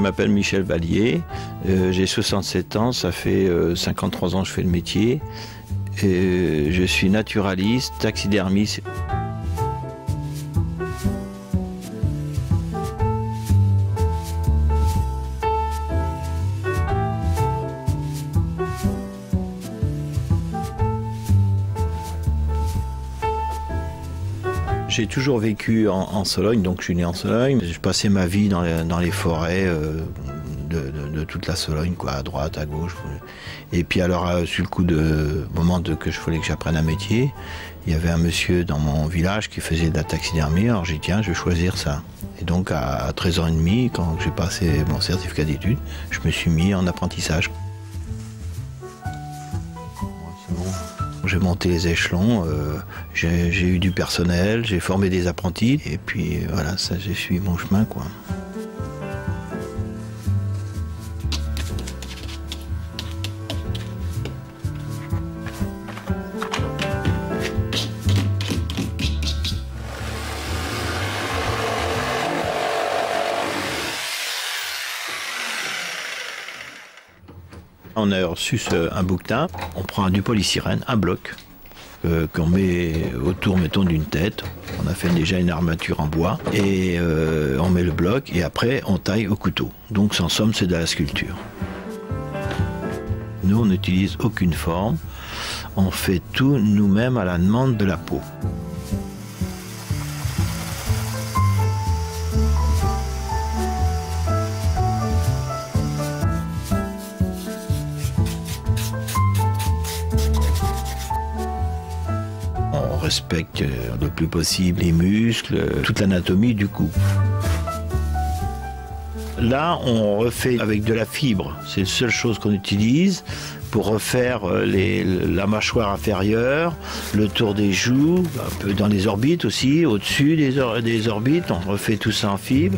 m'appelle Michel Vallier, j'ai 67 ans, ça fait 53 ans que je fais le métier. Et je suis naturaliste, taxidermiste. J'ai toujours vécu en Sologne, donc je suis né en Sologne. Je passais ma vie dans les forêts de toute la Sologne, quoi, à droite, à gauche. Et puis alors, sur le coup de moment que je voulais que j'apprenne un métier, il y avait un monsieur dans mon village qui faisait de la taxidermie. Alors j'ai dit tiens, je vais choisir ça. Et donc à 13 ans et demi, quand j'ai passé mon certificat d'études, je me suis mis en apprentissage. J'ai monté les échelons, j'ai eu du personnel, j'ai formé des apprentis, et puis voilà, ça j'ai suivi mon chemin, quoi. On a reçu un bouquetin, on prend du polystyrène, un bloc, qu'on met autour, mettons, d'une tête. On a fait déjà une armature en bois, et on met le bloc, et après on taille au couteau. Donc en somme, c'est de la sculpture. Nous, on n'utilise aucune forme, on fait tout nous-mêmes à la demande de la peau. On respecte le plus possible les muscles, toute l'anatomie du cou. Là, on refait avec de la fibre. C'est la seule chose qu'on utilise pour refaire la mâchoire inférieure, le tour des joues, un peu dans les orbites aussi, au-dessus des orbites. On refait tout ça en fibre.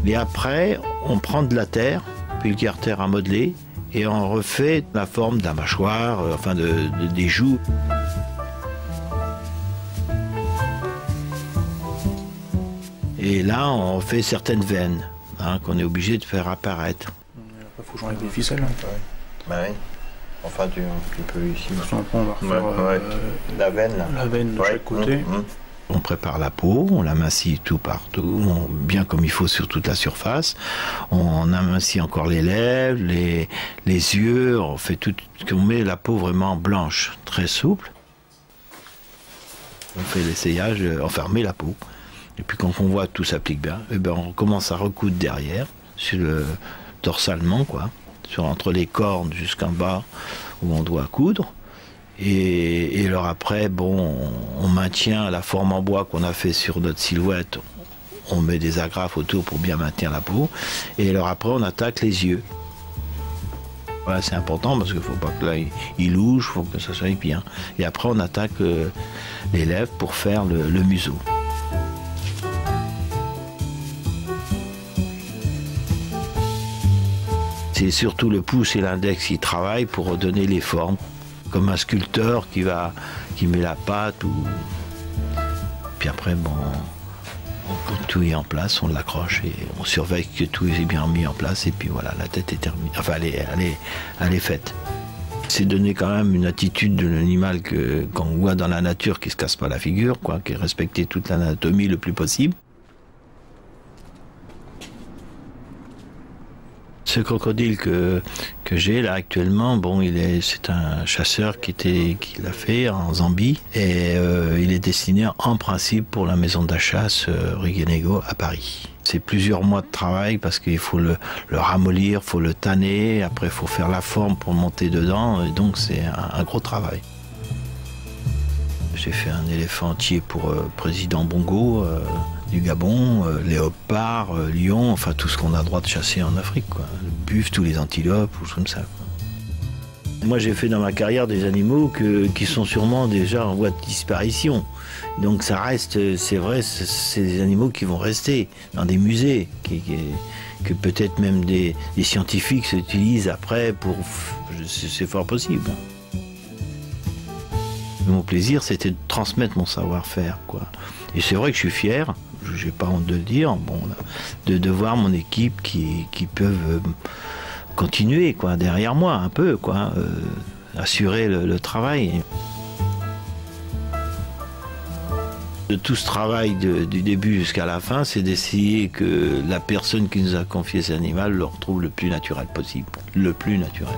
Et après, on prend de la terre, vulgaire terre à modeler, et on refait la forme de la mâchoire, enfin des joues. Et là, on fait certaines veines, hein, qu'on est obligé de faire apparaître. Il faut que j'enlève les ficelles. Hein. Bah oui. Enfin, tu peux ici. On va refaire la veine, là. La veine de chaque côté. On prépare la peau, on l'amincit tout partout, bien comme il faut sur toute la surface. On amincit encore les lèvres, les yeux, on fait tout, on met la peau vraiment blanche, très souple. On fait l'essayage, enfermer la peau. Et puis quand on voit que tout s'applique bien, eh ben on commence à recoudre derrière, sur le dorsalement, quoi, entre les cornes jusqu'en bas où on doit coudre. Et alors après, bon, on maintient la forme en bois qu'on a fait sur notre silhouette. On met des agrafes autour pour bien maintenir la peau. Et alors après, on attaque les yeux. Voilà, c'est important parce qu'il ne faut pas que là, il louche, il faut que ça soit bien. Et après, on attaque les lèvres pour faire le museau. C'est surtout le pouce et l'index qui travaillent pour donner les formes. Comme un sculpteur qui met la pâte ou... Puis après, bon, quand tout est en place, on l'accroche et on surveille que tout est bien mis en place et puis voilà, la tête est terminée. Enfin, elle est faite. C'est donner quand même une attitude de l'animal qu'on voit dans la nature qui se casse pas la figure, quoi, qui est respecter toute l'anatomie le plus possible. Ce crocodile que j'ai là actuellement, bon, c'est un chasseur qui l'a fait en Zambie et il est destiné en principe pour la maison de la chasse rue Guénégaud à Paris. C'est plusieurs mois de travail parce qu'il faut le ramollir, il faut le tanner, après il faut faire la forme pour monter dedans et donc c'est un gros travail. J'ai fait un éléphant entier pour président Bongo du Gabon, léopard, lion, enfin tout ce qu'on a le droit de chasser en Afrique, quoi. Le buffle, tous les antilopes, ou comme ça, quoi. Moi, j'ai fait dans ma carrière des animaux qui sont sûrement déjà en voie de disparition. Donc ça reste, c'est vrai, c'est des animaux qui vont rester dans des musées, que peut-être même des scientifiques s'utilisent après pour... C'est fort possible. Mon plaisir, c'était de transmettre mon savoir-faire, quoi. Et c'est vrai que je suis fier, j'ai pas honte de le dire, bon, de voir mon équipe qui peuvent continuer, quoi, derrière moi, un peu, quoi, assurer le travail. De tout ce travail du début jusqu'à la fin, c'est d'essayer que la personne qui nous a confié cet animal le retrouve le plus naturel possible, le plus naturel.